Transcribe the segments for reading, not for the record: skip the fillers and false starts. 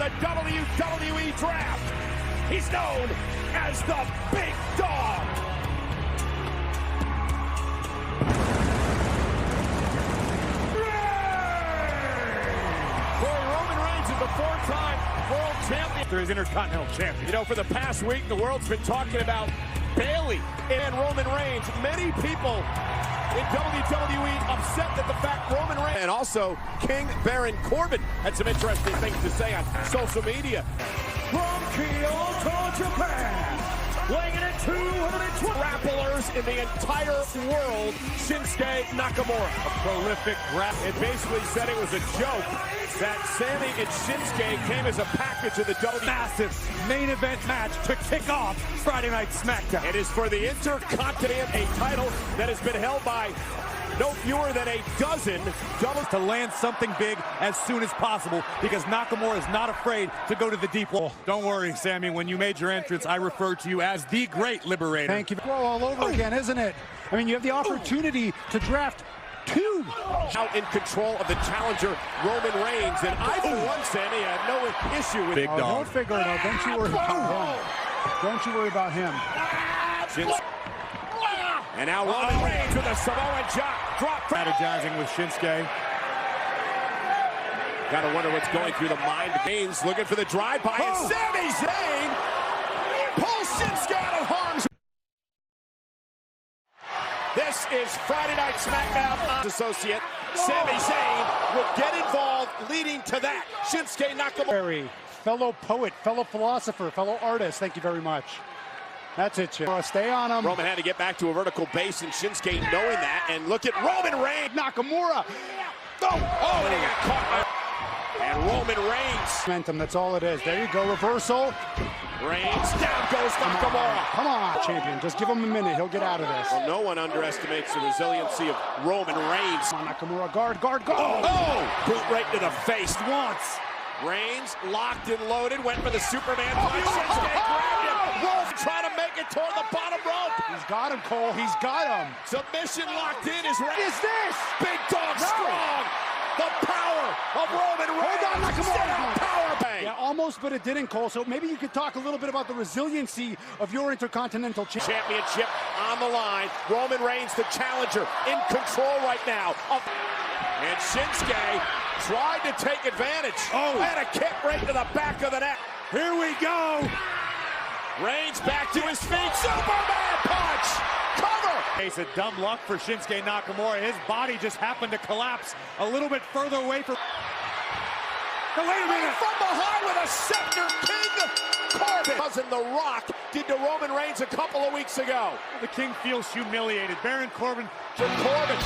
the WWE Draft. He's known as the Big Dog. Roman Reigns is the four-time world champion. After his Intercontinental champion. You know, for the past week, the world's been talking about Bayley and Roman Reigns. Many people in WWE upset that the fact Roman Reigns and also King Baron Corbin had some interesting things to say on social media. From Kyoto, Japan, weighing in at 220 grapplers in the entire world, Shinsuke Nakamura. A prolific rap. It basically said it was a joke that Sammy and Shinsuke came as a package of the WWE. Massive main event match to kick off Friday Night Smackdown. It is for the Intercontinental, a title that has been held by no fewer than a dozen doubles. To land something big as soon as possible, because Nakamura is not afraid to go to the deep wall. Don't worry, Sammy, when you made your entrance, I referred to you as the Great Liberator. Thank you. All over again, isn't it? I mean, you have the opportunity to draft two. Out in control of the challenger, Roman Reigns, and I, for one, Sammy, have no issue with Big Dog. Don't figure it out. Don't you worry about him. Don't you worry about him. And now Roman Reigns with a Samoan drop. Strategizing with Shinsuke. Gotta wonder what's going through the mind of Reigns, looking for the drive-by, and Sami Zayn pulls Shinsuke out of harm's way. This is Friday Night Smackdown. Associate Sami Zayn will get involved, leading to that. Shinsuke Nakamura. Fellow poet, fellow philosopher, fellow artist, thank you very much. That's it, Chip. Stay on him. Roman had to get back to a vertical base, and Shinsuke knowing that, and look at Roman Reigns. Nakamura. Oh, and he got caught. And Roman Reigns. Momentum, that's all it is. There you go, reversal. Reigns, down goes Nakamura. Come on, champion. Just give him a minute. He'll get out of this. Well, no one underestimates the resiliency of Roman Reigns. Come on, Nakamura, guard. Oh, boot right to the face. Once. Reigns locked and loaded, went for the Superman punch. Shinsuke grabbed him. Wolf trying to make it toward the bottom rope. He's got him, Cole. He's got him. Submission locked in is Reigns. What is this? Big Dog strong. The power of Roman Reigns. Hold on, Nakamura. Power bang. Yeah, almost, but it didn't, Cole. So maybe you could talk a little bit about the resiliency of your Intercontinental Championship on the line. Roman Reigns, the challenger, in control right now. And Shinsuke tried to take advantage. And a kick right to the back of the neck. Here we go. Reigns back to his feet. Superman punch. Cover. Case of dumb luck for Shinsuke Nakamura. His body just happened to collapse a little bit further away from. Now, wait a minute. From behind with a scepter, King Corbin. Cousin The Rock did to Roman Reigns a couple of weeks ago. The King feels humiliated. Baron Corbin. To Corbin.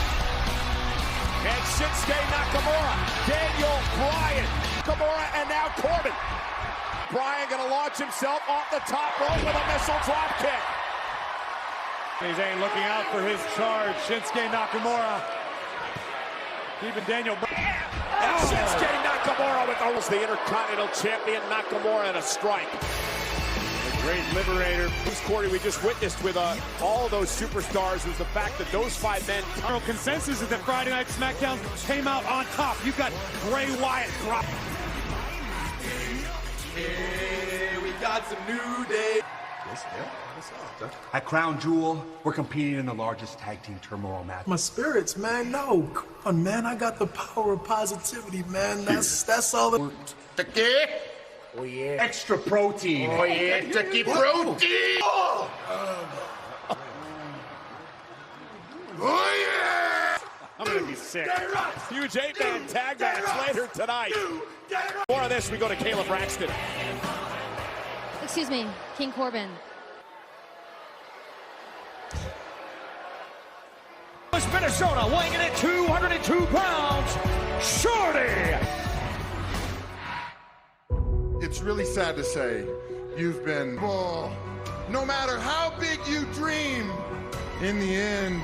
And Shinsuke Nakamura. Daniel Bryan. Nakamura and now Corbin. Bryan gonna launch himself off the top rope with a missile drop kick. Zayn looking out for his charge. Shinsuke Nakamura. Even Daniel Bryan. And Shinsuke Nakamura with almost the Intercontinental Champion Nakamura at a strike. The Great Liberator. This Corey we just witnessed with all of those superstars was the fact that those five men. General consensus is that Friday Night Smackdown came out on top. You've got Bray Wyatt drop. Yeah, we got some new day. At Crown Jewel, we're competing in the largest tag team turmoil match. My spirits, man, no. Come on, man. I got the power of positivity, man. That's all. Oh yeah. Extra protein. Oh yeah, Turkey protein. Oh yeah. I'm gonna be sick. Huge 8-man tag match later tonight. More of this, we go to Caleb Braxton. Excuse me, King Corbin. Minnesota, weighing in at 202 pounds, Shorty. It's really sad to say you've been no matter how big you dream, in the end.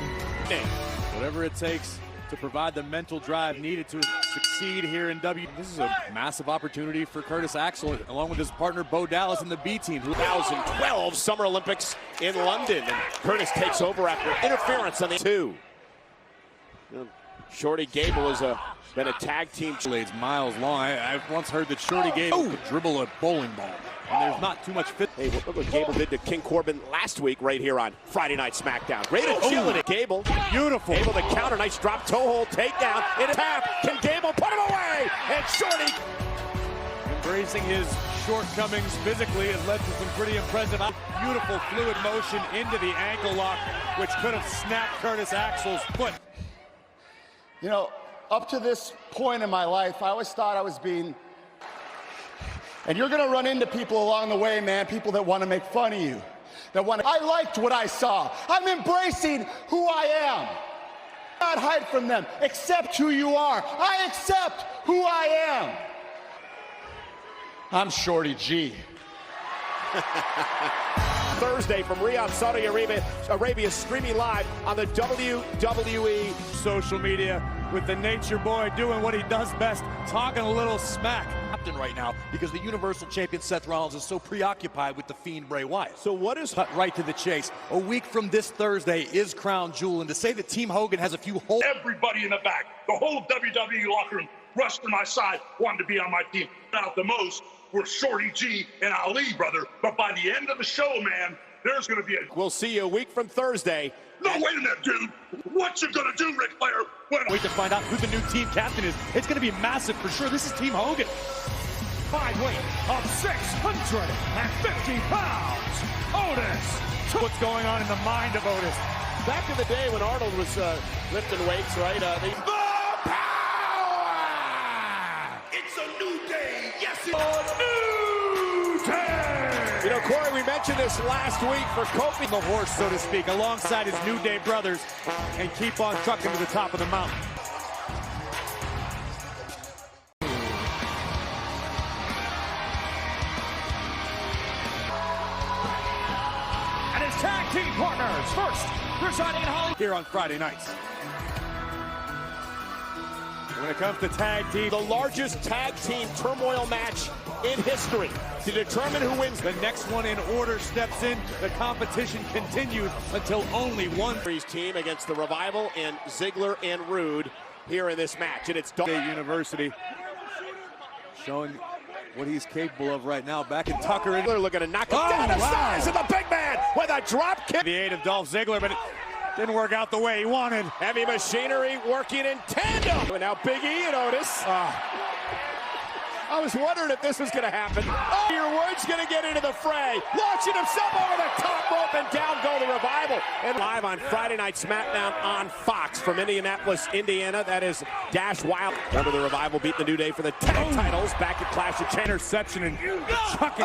Whatever it takes to provide the mental drive needed to succeed here in W. This is a massive opportunity for Curtis Axel, along with his partner Bo Dallas in the B team. 2012 Summer Olympics in London, and Curtis takes over after interference on the two. Shorty Gable has been a tag team. Blades miles long. I've once heard that Shorty Gable could dribble a bowling ball. And there's not too much fit. Hey, look what Gable did to King Corbin last week right here on Friday Night Smackdown. Great agility, Gable. Beautiful. Able to counter, nice drop toe hold, takedown, in a tap. Can Gable put him away? And Shorty embracing his shortcomings physically has led to some pretty impressive, beautiful fluid motion into the ankle lock, which could have snapped Curtis Axel's foot. You know, up to this point in my life, I always thought I was being... And you're gonna run into people along the way, man, people that want to make fun of you. I liked what I saw. I'm embracing who I am. Not hide from them. Accept who you are. I accept who I am. I'm Shorty G. Thursday from Riyadh, Saudi Arabia, streaming live on the WWE Social media with the Nature Boy doing what he does best, talking a little smack. Right now, because the Universal Champion Seth Rollins is so preoccupied with the Fiend Bray Wyatt. So what is... Cut right to the chase. A week from this Thursday is Crown Jewel, and to say that Team Hogan has a few holes... Everybody in the back, the whole WWE locker room, rushed to my side, wanted to be on my team. Out the most were Shorty G and Ali, brother. But by the end of the show, man, there's going to be a... We'll see you a week from Thursday. No, wait a minute, dude. What you going to do, Ric Flair? Wait to find out who the new team captain is. It's going to be massive for sure. This is Team Hogan. By weight of 650 pounds, Otis. What's going on in the mind of Otis? Back in the day when Arnold was lifting weights, right? The power! It's a new day. Yes, it's a new day. You know, Corey, we mentioned this last week for Kofi. The horse, so to speak, alongside his New Day brothers, and keep on trucking to the top of the mountain. Tag team partners first, residing in Hollywood here on Friday nights. When it comes to tag team, the largest tag team turmoil match in history to determine who wins. The next one in order steps in. The competition continues until only one team against the Revival and Ziggler and Rude here in this match, and it's State University showing what he's capable of right now. Back in Tucker. They're looking to knock him down the stairs, and the big man with a drop kick. The aid of Dolph Ziggler, but it didn't work out the way he wanted. Heavy machinery working in tandem. And now Big E and Otis. I was wondering if this was going to happen. Oh, your Woods going to get into the fray. Launching himself over the top rope, and down go the Revival. And live on Friday Night Smackdown on Fox from Indianapolis, Indiana. That is Dash Wild. Remember the Revival beat the New Day for the tag titles back at Clash of Champions. Interception and chucking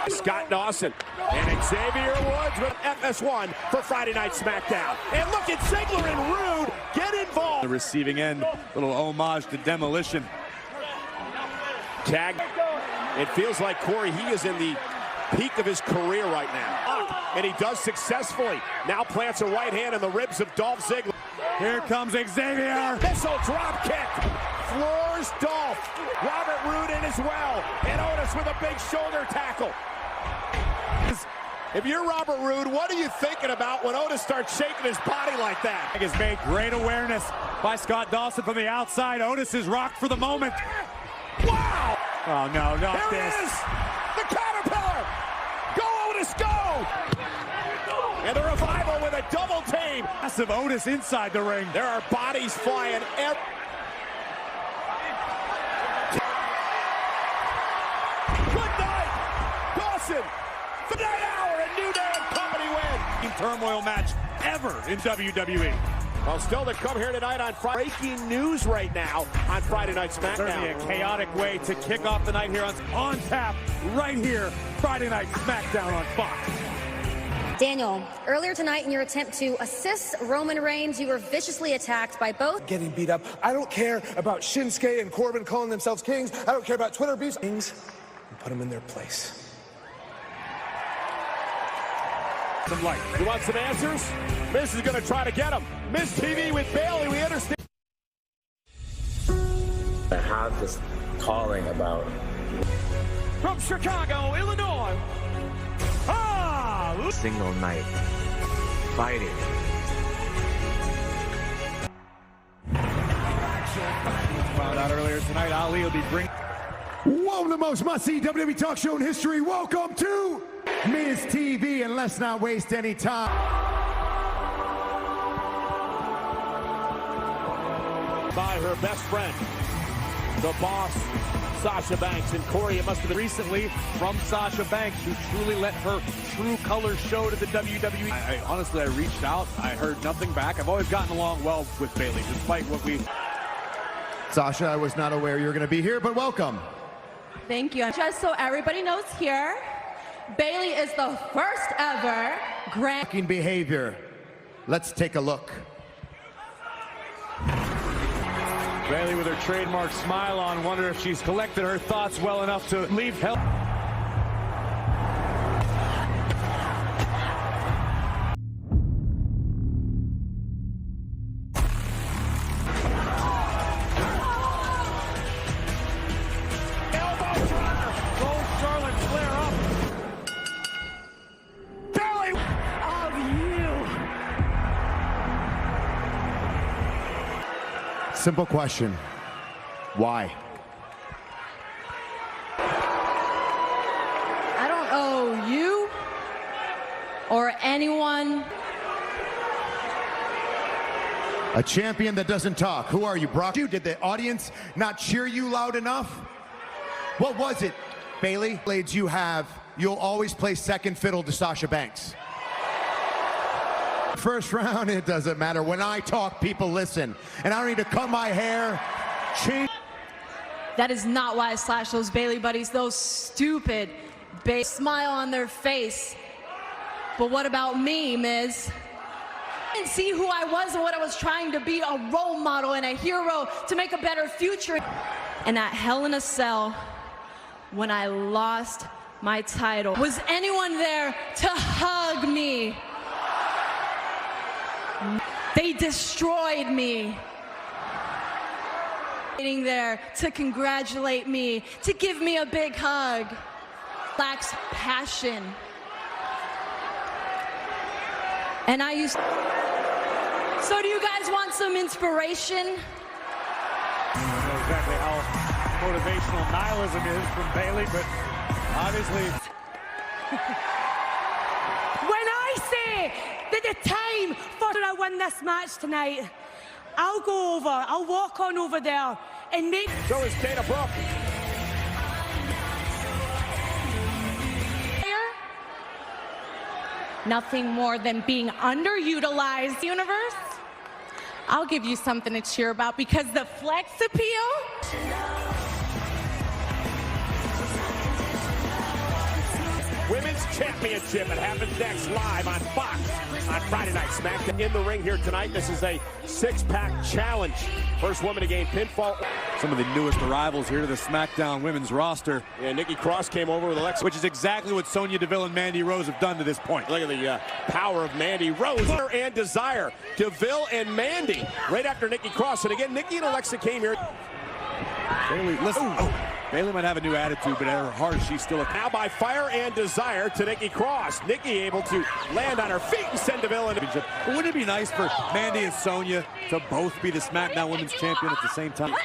Scott Dawson and Xavier Woods with FS1 for Friday Night Smackdown. And look at Ziggler and Rude get involved. The receiving end, little homage to Demolition. Tag. It feels like, Corey, he is in the peak of his career right now. And he does successfully. Now plants a right hand in the ribs of Dolph Ziggler. Here comes Xavier. Missile drop kick. Floors Dolph. Robert Roode in as well. And Otis with a big shoulder tackle. If you're Robert Roode, what are you thinking about when Otis starts shaking his body like that? Has made great awareness by Scott Dawson from the outside. Otis is rocked for the moment. Wow! Oh, no, not this. There it is! The Caterpillar! Go, Otis, go! And the Revival with a double team. Massive Otis inside the ring. There are bodies flying everywhere. Good night, Dawson. The night hour and New Day and Company win. Turmoil match ever in WWE. Well, still to come here tonight on Friday. Breaking news right now on Friday Night Smackdown. Certainly a chaotic way to kick off the night here on tap right here. Friday Night Smackdown on Fox. Daniel, earlier tonight in your attempt to assist Roman Reigns, you were viciously attacked by both. Getting beat up. I don't care about Shinsuke and Corbin calling themselves kings. I don't care about Twitter beefs. Kings, and put them in their place. Some light. You want some answers? Miz is going to try to get him. Miz TV with Bailey, we understand. I have this calling about. From Chicago, Illinois. Single night fighting later tonight. Ali will be bringing... Welcome to the most must-see WWE talk show in history. Welcome to Miz TV, and let's not waste any time. By her best friend, the boss, Sasha Banks. And Corey, it must have been recently from Sasha Banks, who truly let her true colors show to the WWE. Honestly, I reached out. I heard nothing back. I've always gotten along well with Bayley, despite what we... Sasha, I was not aware you were going to be here, but welcome. Thank you. Just so everybody knows here, Bayley is the first ever grand behavior. Let's take a look. Bayley with her trademark smile on. Wonder if she's collected her thoughts well enough to leave hell. Simple question. Why? I don't owe you or anyone. A champion that doesn't talk. Who are you, Brock? Did the audience not cheer you loud enough? What was it, Bayley? Blades you have, you'll always play second fiddle to Sasha Banks. First round, it doesn't matter. When I talk, people listen. And I don't need to cut my hair, change. That is not why I slashed those Bayley buddies. Those stupid smile on their face. But what about me, Miz? I didn't see who I was and what I was trying to be, a role model and a hero to make a better future. And at Hell in a Cell, when I lost my title, was anyone there to hug me? They destroyed me. Sitting there to congratulate me, to give me a big hug. Lacks passion. And I used. So do you guys want some inspiration? I don't know exactly how motivational nihilism is from Bayley, but obviously. When I say that the time for I win this match tonight, I'll go over, I'll walk on over there and make... So is Dana Brooke. Nothing more than being underutilized. Universe, I'll give you something to cheer about because the flex appeal... Women's Championship. It happens next live on Fox on Friday Night Smackdown. In the ring here tonight, this is a six-pack challenge. First woman to gain pinfall. Some of the newest arrivals here to the Smackdown women's roster. Yeah, Nikki Cross came over with Alexa. Which is exactly what Sonya Deville and Mandy Rose have done to this point. Look at the power of Mandy Rose and Desire. Deville and Mandy right after Nikki Cross. And again, Nikki and Alexa came here. Bayley, listen. Bayley might have a new attitude, but at her heart, she's still a... Now by Fire and Desire to Nikki Cross. Nikki able to land on her feet and send Deville into... But wouldn't it be nice for Mandy and Sonya to both be the SmackDown Women's Champion at the same time?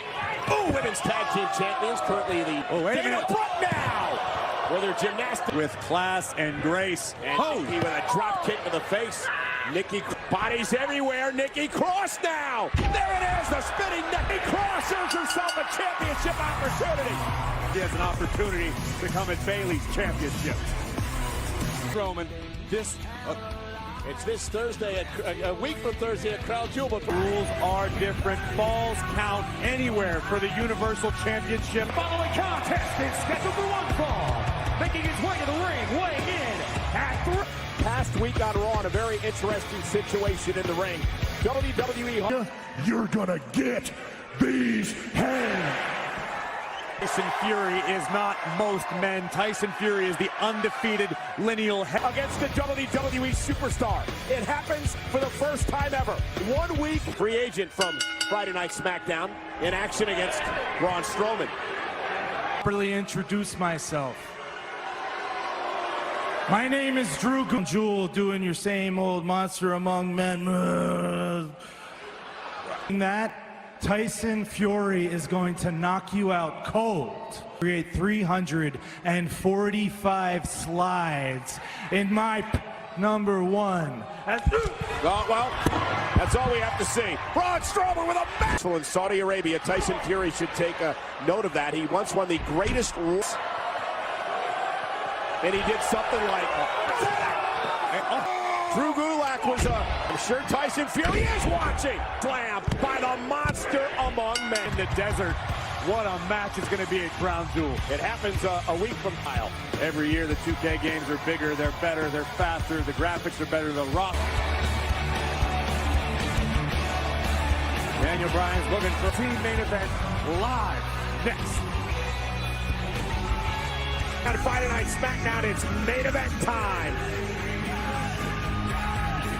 Oh, Women's Tag Team Champions, currently the... Oh, wait a minute. Brooke now! With her gymnastics. With class and grace. And Nikki with a drop kick to the face. Nikki, bodies everywhere. Nikki Cross now. There it is, the spinning Nikki Cross earns herself a championship opportunity. She has an opportunity to come at Bayley's championship. Roman, it's this Thursday, a week from Thursday at Crown Jewel. But rules are different. Falls count anywhere for the Universal Championship. Following contest is scheduled for one fall. Making his way to the ring, weighing in at 3. Past week on Raw, in a very interesting situation in the ring. WWE. You're gonna get these hands. Tyson Fury is not most men. Tyson Fury is the undefeated lineal head. Against the WWE superstar. It happens for the first time ever. 1 week. Free agent from Friday Night Smackdown in action against Braun Strowman. Properly introduce myself. My name is Drew Jewel, doing your same old monster among men. That Tyson Fury is going to knock you out cold. Create 345 slides in my number one. Oh, well, that's all we have to see. Braun Strowman with a match. In Saudi Arabia, Tyson Fury should take a note of that. He once won the greatest rules. And he did something like... Drew Gulak was I'm sure Tyson Fury is watching. Slam by the monster among men. In the desert. What a match is going to be at Crown Jewel. It happens a week from Kyle. Every year the 2K games are bigger, they're better, they're faster, the graphics are better, the rock. Daniel Bryan's looking for team main event live next. On Friday Night Smackdown, it's main event time.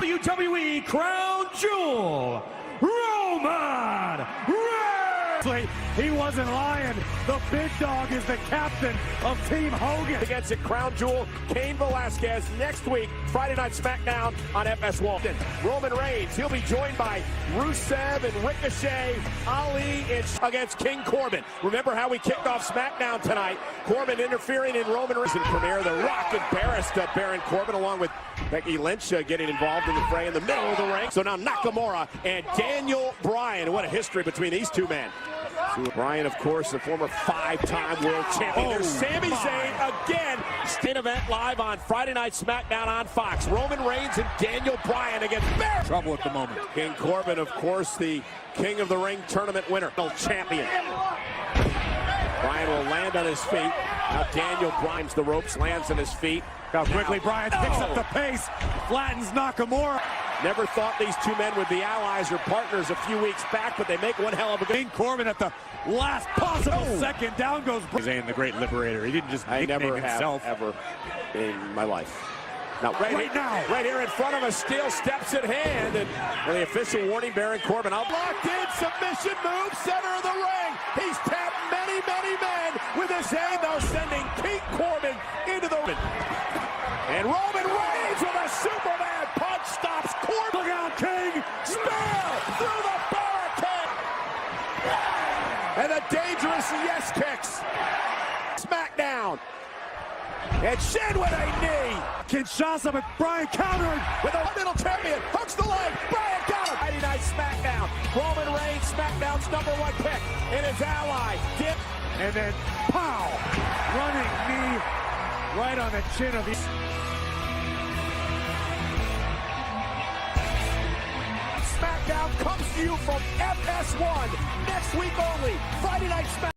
WWE Crown Jewel, Roman Reigns. He wasn't lying. The big dog is the captain of Team Hogan. Against it, Crown Jewel, Cain Velasquez next week, Friday Night Smackdown on FS1. Roman Reigns, he'll be joined by Rusev and Ricochet, Ali against King Corbin. Remember how we kicked off Smackdown tonight? Corbin interfering in Roman Reigns. Premiere, The Rock embarrassed Baron Corbin along with Becky Lynch getting involved in the fray in the middle of the ring. So now Nakamura and Daniel Bryan. What a history between these two men. Bryan, of course, the former 5-time world champion. There's Sami Zayn again. Main event live on Friday Night Smackdown on Fox. Roman Reigns and Daniel Bryan against Baron. Trouble at the moment. King Corbin, of course, the King of the Ring tournament winner. Champion. Bryan will land on his feet. Now Daniel Bryan's the ropes, lands on his feet. How quickly Bryan picks up the pace, flattens Nakamura. Never thought these two men would be allies or partners a few weeks back, but they make one hell of a King Corbin at the last possible second. Down goes Zayn, the great liberator. He didn't just nickname himself. Ever in my life. Now, right here in front of us, steel steps in hand, and the official warning Baron Corbin. Locked in, submission move, center of the ring. He's tapped many, many men with his hand, though, sending King Corbin into the ring. And Roman Reigns with a Superman punch stops Corbin. Look out, King! Spear through the barricade. And the dangerous yes kicks. Smackdown. And Shin with a knee. Kinshasa, but Bryan countering with a middle champion. Hooks the leg. Bryan got him. Friday Night Smackdown. Roman Reigns, Smackdown's #1 pick. And his ally, Dip. And then, pow! Running knee right on the chin of the... Smackdown comes to you from FS1 next week only. Friday Night Smackdown.